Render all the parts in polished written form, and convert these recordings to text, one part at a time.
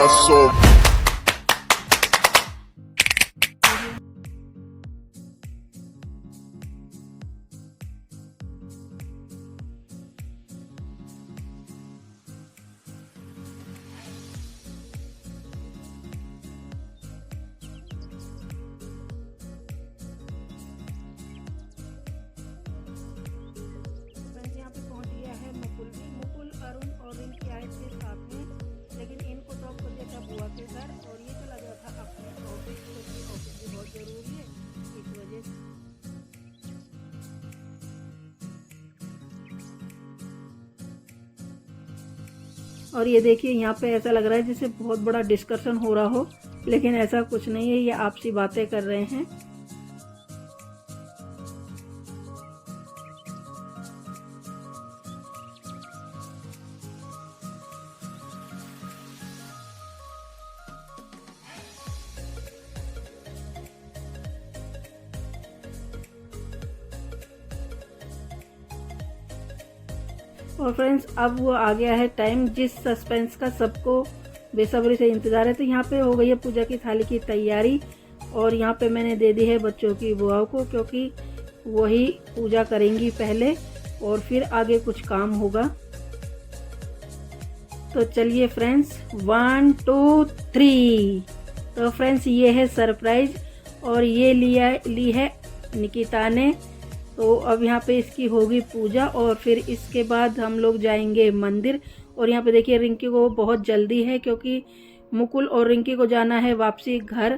corazón. यहाँ पे पहुंच गया है मुकुल भी। मुकुल, अरुण और रिंकी आए थे साथ में, लेकिन इनको ड्रॉप कर दिया था बुआ के घर और ये चला गया था अपने ऑफिस, क्योंकि ऑफिस भी बहुत ज़रूरी है इस वजह से। और ये देखिए यहाँ पे ऐसा लग रहा है जैसे बहुत बड़ा डिस्कशन हो रहा हो, लेकिन ऐसा कुछ नहीं है, ये आपसी बातें कर रहे हैं। और फ्रेंड्स, अब वो आ गया है टाइम जिस सस्पेंस का सबको बेसब्री से इंतज़ार है। तो यहाँ पे हो गई है पूजा की थाली की तैयारी और यहाँ पे मैंने दे दी है बच्चों की बुआओं को, क्योंकि वही पूजा करेंगी पहले और फिर आगे कुछ काम होगा। तो चलिए फ्रेंड्स, 1 2 3। तो फ्रेंड्स, ये है सरप्राइज और ये ली है निकिता ने। तो अब यहाँ पे इसकी होगी पूजा और फिर इसके बाद हम लोग जाएंगे मंदिर। और यहाँ पे देखिए रिंकी को बहुत जल्दी है, क्योंकि मुकुल और रिंकी को जाना है वापसी घर।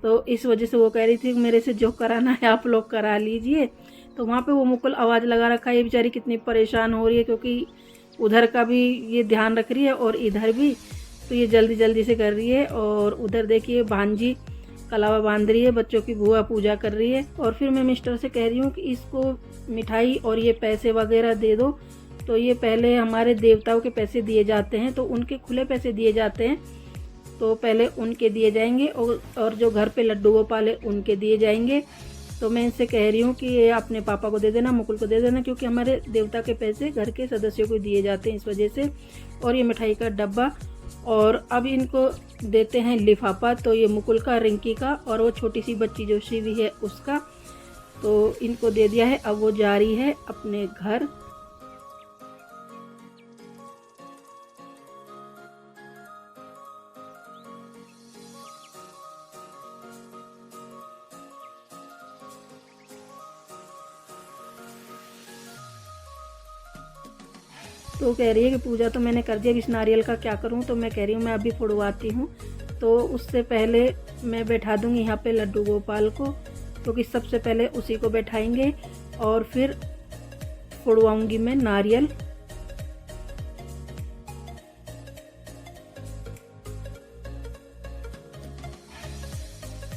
तो इस वजह से वो कह रही थी मेरे से जो कराना है आप लोग करा लीजिए। तो वहाँ पे वो मुकुल आवाज़ लगा रखा है। ये बेचारी कितनी परेशान हो रही है, क्योंकि उधर का भी ये ध्यान रख रही है और इधर भी। तो ये जल्दी जल्दी से कर रही है। और उधर देखिए भांजी कलावा बांध रही है, बच्चों की बुआ पूजा कर रही है। और फिर मैं मिस्टर से कह रही हूँ कि इसको मिठाई और ये पैसे वगैरह दे दो। तो ये पहले हमारे देवताओं के पैसे दिए जाते हैं, तो उनके खुले पैसे दिए जाते हैं, तो पहले उनके दिए जाएंगे और जो घर पे लड्डू गोपाल है उनके दिए जाएंगे। तो मैं इनसे कह रही हूँ कि ये अपने पापा को दे देना, मुकुल को दे देना, क्योंकि हमारे देवता के पैसे घर के सदस्यों को दिए जाते हैं इस वजह से। और ये मिठाई का डब्बा, और अब इनको देते हैं लिफाफा। तो ये मुकुल का, रिंकी का और वो छोटी सी बच्ची जो शिवी है उसका। तो इनको दे दिया है। अब वो जा रही है अपने घर। तो कह रही है कि पूजा तो मैंने कर दिया, अब इस नारियल का क्या करूं। तो मैं कह रही हूँ मैं अभी फुड़वाती हूँ। तो उससे पहले मैं बैठा दूंगी यहाँ पे लड्डू गोपाल को, क्योंकि सबसे पहले उसी को बैठाएंगे और फिर फुड़वाऊंगी मैं नारियल।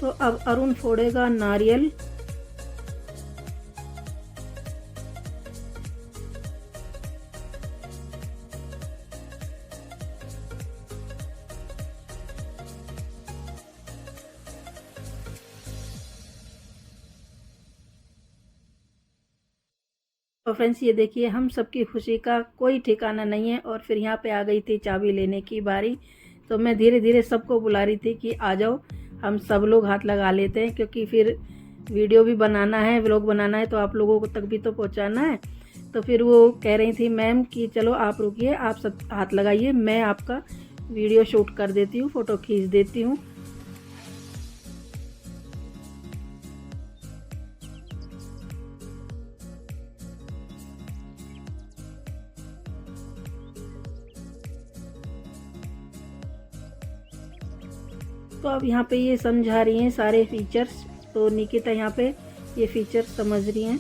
तो अब अरुण फोड़ेगा नारियल। तो फ्रेंड्स, ये देखिए हम सबकी खुशी का कोई ठिकाना नहीं है। और फिर यहाँ पे आ गई थी चाबी लेने की बारी। तो मैं धीरे धीरे सबको बुला रही थी कि आ जाओ, हम सब लोग हाथ लगा लेते हैं, क्योंकि फिर वीडियो भी बनाना है, व्लॉग बनाना है, तो आप लोगों को तक भी तो पहुँचाना है। तो फिर वो कह रही थी मैम कि चलो आप रुकिए, आप सब हाथ लगाइए, मैं आपका वीडियो शूट कर देती हूँ, फ़ोटो खींच देती हूँ। तो अब यहाँ पे ये समझा रही हैं सारे फीचर्स। तो निकिता यहाँ पे ये फीचर्स समझ रही हैं।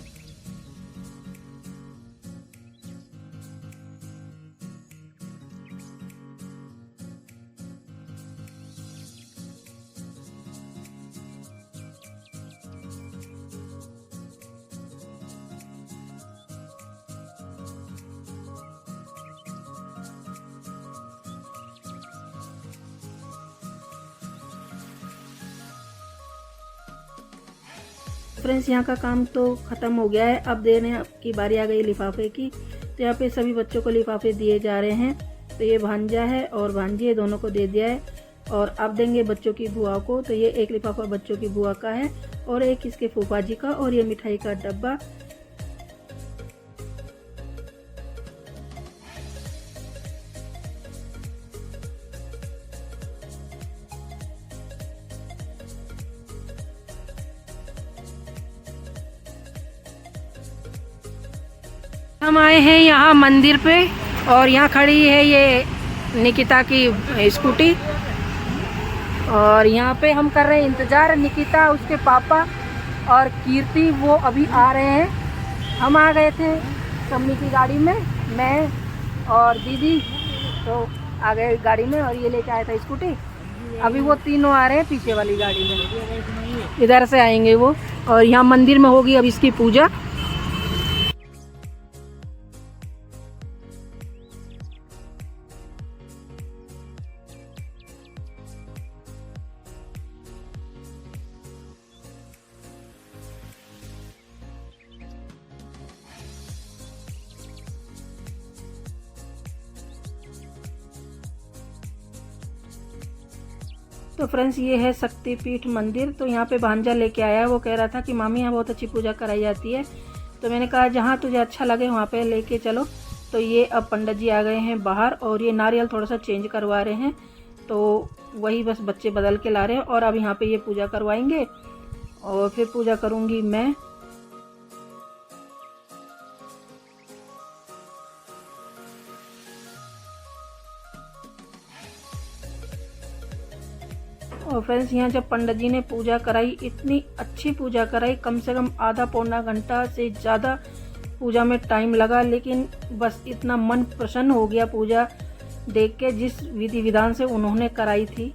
फ्रेंड्स, यहाँ का काम तो ख़त्म हो गया है। अब देने की बारी आ गई लिफाफे की। तो यहाँ पे सभी बच्चों को लिफाफे दिए जा रहे हैं। तो ये भांजा है और भांजी है, दोनों को दे दिया है। और अब देंगे बच्चों की बुआ को। तो ये एक लिफाफा बच्चों की बुआ का है और एक इसके फूफा जी का, और ये मिठाई का डब्बा। हम आए हैं यहाँ मंदिर पे और यहाँ खड़ी है ये निकिता की स्कूटी, और यहाँ पे हम कर रहे हैं इंतज़ार। निकिता, उसके पापा और कीर्ति वो अभी आ रहे हैं। हम आ गए थे सम्मी की गाड़ी में, मैं और दीदी तो आ गए गाड़ी में, और ये लेके आया था स्कूटी। अभी वो तीनों आ रहे हैं पीछे वाली गाड़ी में, इधर से आएंगे वो। और यहाँ मंदिर में होगी अब इसकी पूजा। तो फ्रेंड्स, ये है शक्तिपीठ मंदिर। तो यहाँ पे भांजा लेके आया है, वो कह रहा था कि मामी यहाँ बहुत अच्छी पूजा कराई जाती है। तो मैंने कहा जहाँ तुझे अच्छा लगे वहाँ पे लेके चलो। तो ये अब पंडित जी आ गए हैं बाहर, और ये नारियल थोड़ा सा चेंज करवा रहे हैं, तो वही बस बच्चे बदल के ला रहे हैं। और अब यहाँ पे ये पूजा करवाएंगे और फिर पूजा करूँगी मैं। और फ्रेंड्स, यहाँ जब पंडित जी ने पूजा कराई, इतनी अच्छी पूजा कराई, कम से कम आधा पौना घंटा से ज़्यादा पूजा में टाइम लगा, लेकिन बस इतना मन प्रसन्न हो गया पूजा देख के, जिस विधि विधान से उन्होंने कराई थी।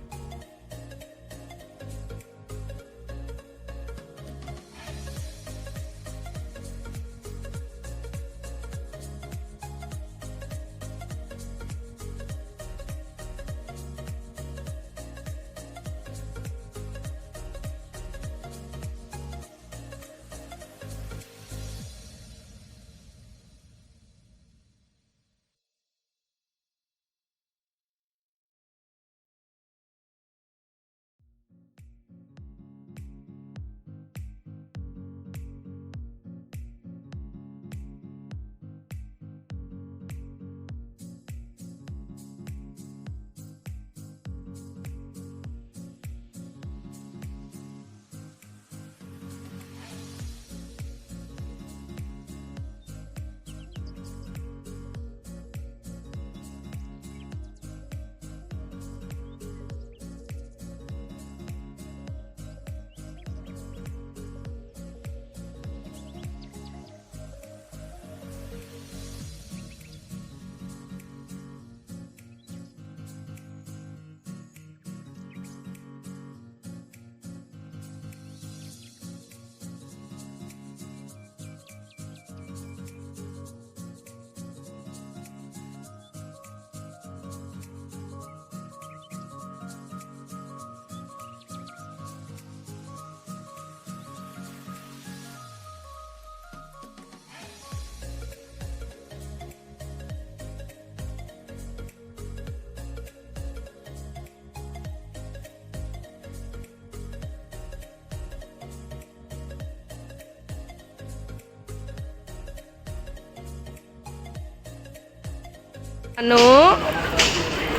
रानो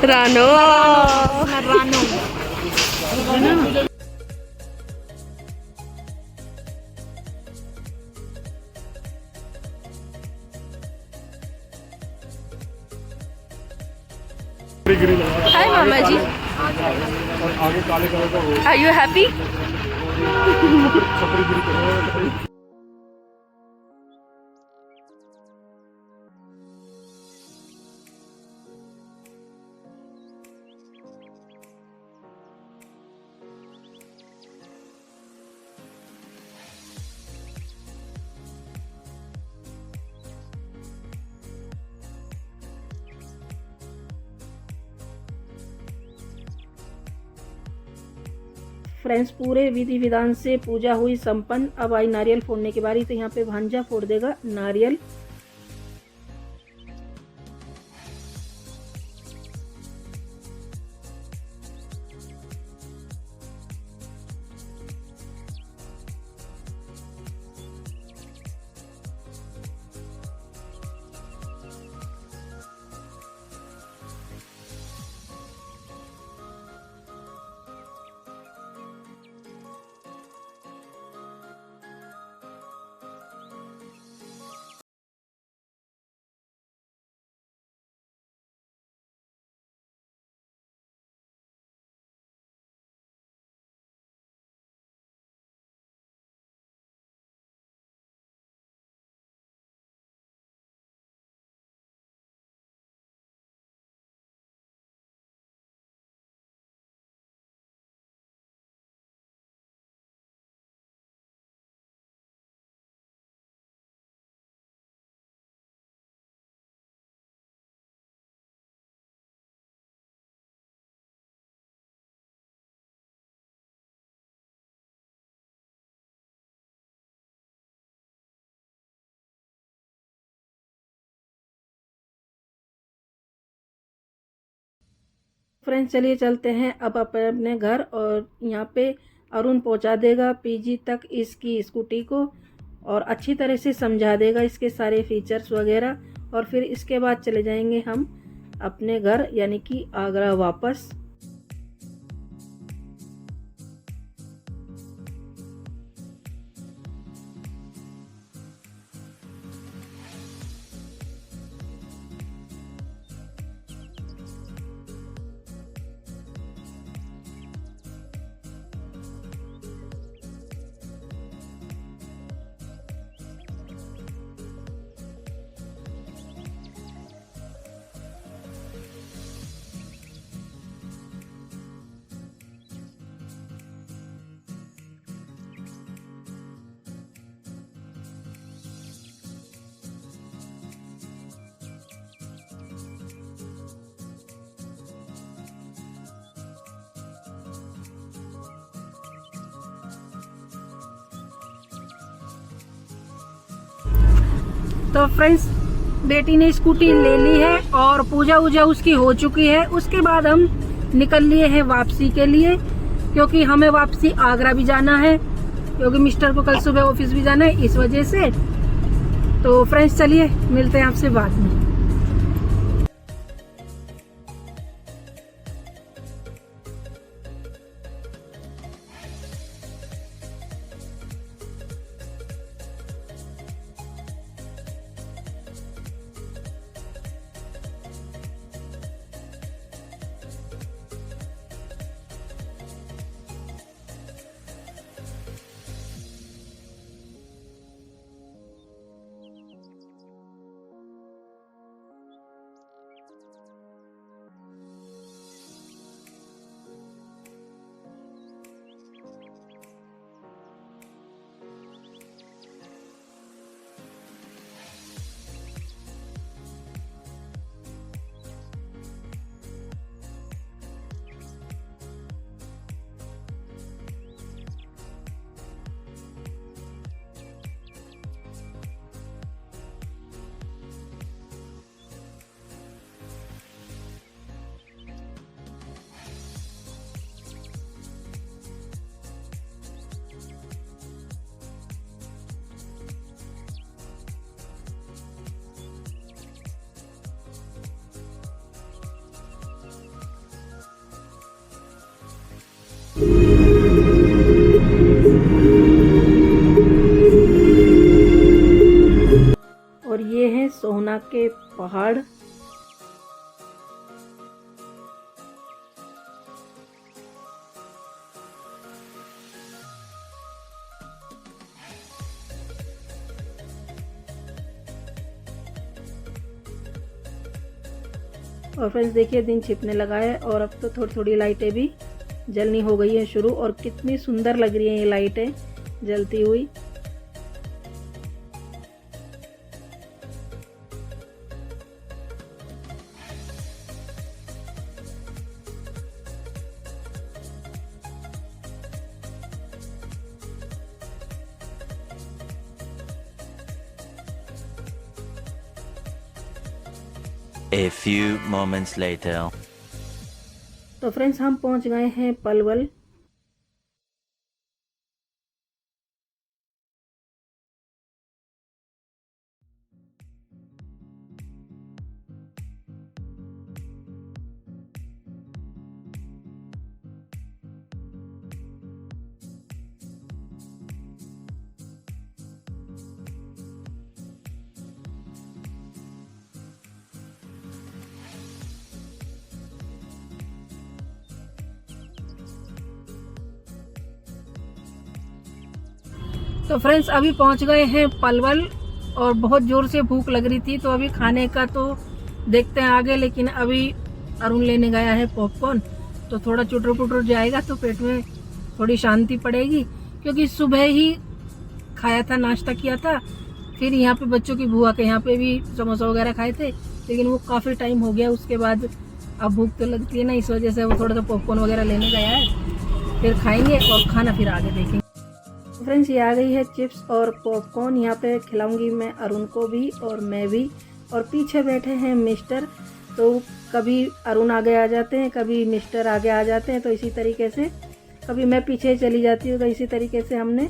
रानो रानो हाय मामा जी, आर यू हैप्पी? फ्रेंड्स, पूरे विधि विधान से पूजा हुई संपन्न। अब आई नारियल फोड़ने की बारी। तो यहाँ पे भांजा फोड़ देगा नारियल। फ्रेंड्स चलिए चलते हैं अब अपने घर, और यहाँ पे अरुण पहुँचा देगा पीजी तक इसकी स्कूटी को, और अच्छी तरह से समझा देगा इसके सारे फीचर्स वगैरह, और फिर इसके बाद चले जाएंगे हम अपने घर यानी कि आगरा वापस। तो फ्रेंड्स बेटी ने स्कूटी ले ली है और पूजा वूजा उसकी हो चुकी है। उसके बाद हम निकल लिए हैं वापसी के लिए, क्योंकि हमें वापसी आगरा भी जाना है, क्योंकि मिस्टर को कल सुबह ऑफिस भी जाना है, इस वजह से। तो फ्रेंड्स चलिए मिलते हैं आपसे बाद में। और ये है सोहना के पहाड़। और फ्रेंड्स देखिए दिन छिपने लगा है, और अब तो थोड़ी थोड़ी लाइटें भी जलनी हो गई है शुरू, और कितनी सुंदर लग रही है ये लाइटें जलती हुई। A few moments later. तो फ्रेंड्स हम पहुंच गए हैं पलवल। तो फ्रेंड्स अभी पहुंच गए हैं पलवल, और बहुत ज़ोर से भूख लग रही थी, तो अभी खाने का तो देखते हैं आगे। लेकिन अभी अरुण लेने गया है पॉपकॉर्न, तो थोड़ा चुटर पुटर जाएगा तो पेट में थोड़ी शांति पड़ेगी, क्योंकि सुबह ही खाया था, नाश्ता किया था, फिर यहाँ पे बच्चों की बुआ के यहाँ पे भी समोसा वगैरह खाए थे, लेकिन वो काफ़ी टाइम हो गया। उसके बाद अब भूख तो लगती है ना, इस वजह से वो थोड़ा सा पॉपकॉर्न वगैरह लेने गया है, फिर खाएंगे और खाना फिर आगे देखेंगे। फ्रेंड्स ये आ गई है चिप्स और पॉपकॉर्न, यहाँ पे खिलाऊंगी मैं अरुण को भी और मैं भी। और पीछे बैठे हैं मिस्टर, तो कभी अरुण आगे आ जाते हैं, कभी मिस्टर आगे आ जाते हैं, तो इसी तरीके से कभी मैं पीछे चली जाती हूँ। तो इसी तरीके से हमने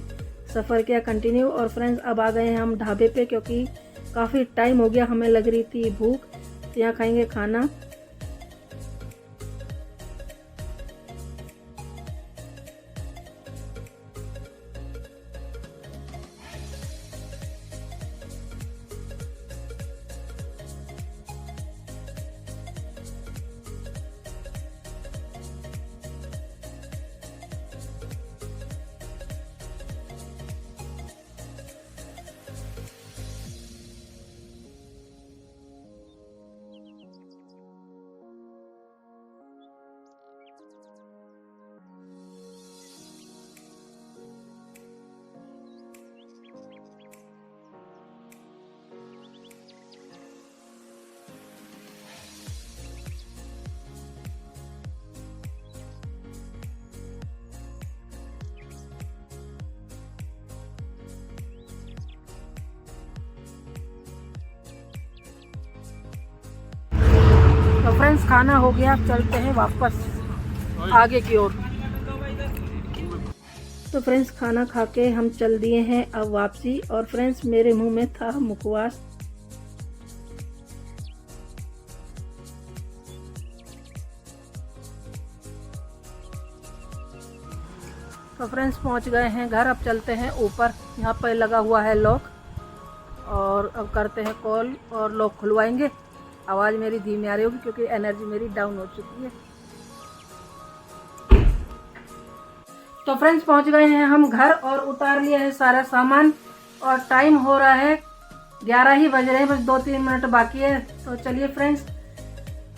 सफ़र किया कंटिन्यू। और फ्रेंड्स अब आ गए हैं हम ढाबे पे, क्योंकि काफ़ी टाइम हो गया, हमें लग रही थी भूख। तो यहाँ खाएंगे खाना। तो फ्रेंड्स खाना हो गया, अब चलते हैं वापस आगे की ओर। तो फ्रेंड्स खाना खा के हम चल दिए हैं अब वापसी। और फ्रेंड्स मेरे मुंह में था मुखवास। तो फ्रेंड्स पहुंच गए हैं घर, अब चलते हैं ऊपर। यहाँ पर लगा हुआ है लॉक, और अब करते हैं कॉल और लॉक खुलवाएंगे। आवाज़ मेरी धीमी आ रही होगी क्योंकि एनर्जी मेरी डाउन हो चुकी है। तो फ्रेंड्स पहुंच गए हैं हम घर और उतार लिया है सारा सामान। और टाइम हो रहा है 11 ही बज रहे हैं, बस 2-3 मिनट बाकी है। तो चलिए फ्रेंड्स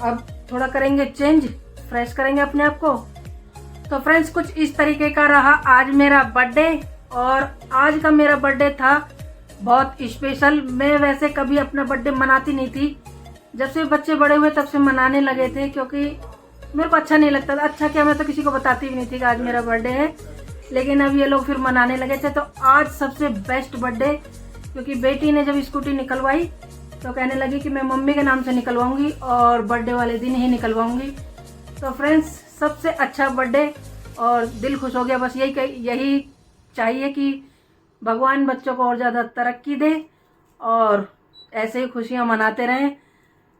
अब थोड़ा करेंगे चेंज, फ्रेश करेंगे अपने आप को। तो फ्रेंड्स कुछ इस तरीके का रहा आज मेरा बर्थडे। और आज का मेरा बर्थडे था बहुत स्पेशल। मैं वैसे कभी अपना बर्थडे मनाती नहीं थी, जब से बच्चे बड़े हुए तब से मनाने लगे थे, क्योंकि मेरे को अच्छा नहीं लगता था। अच्छा क्या, मैं तो किसी को बताती भी नहीं थी कि आज मेरा बर्थडे है, लेकिन अब ये लोग फिर मनाने लगे थे। तो आज सबसे बेस्ट बर्थडे, क्योंकि बेटी ने जब स्कूटी निकलवाई तो कहने लगी कि मैं मम्मी के नाम से निकलवाऊंगी और बर्थडे वाले दिन ही निकलवाऊंगी। तो फ्रेंड्स सबसे अच्छा बर्थडे, और दिल खुश हो गया। बस यही चाहिए कि भगवान बच्चों को और ज़्यादा तरक्की दे और ऐसे ही खुशियाँ मनाते रहें।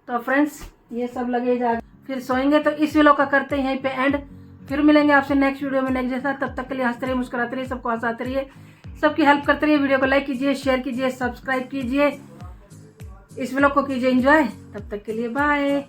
तो फ्रेंड्स ये सब लगे जा, फिर सोएंगे। तो इस वीडियो का करते हैं यहीं पे एंड। फिर मिलेंगे आपसे नेक्स्ट वीडियो में नेक्स्ट जैसा। तब तक के लिए हंसते रहिए, मुस्कुराते रहिए, सबको हंसाते रहिए, सबकी हेल्प करते रहिए। वीडियो को लाइक कीजिए, शेयर कीजिए, सब्सक्राइब कीजिए, इस व्लॉग को कीजिए एंजॉय। तब तक के लिए बाय।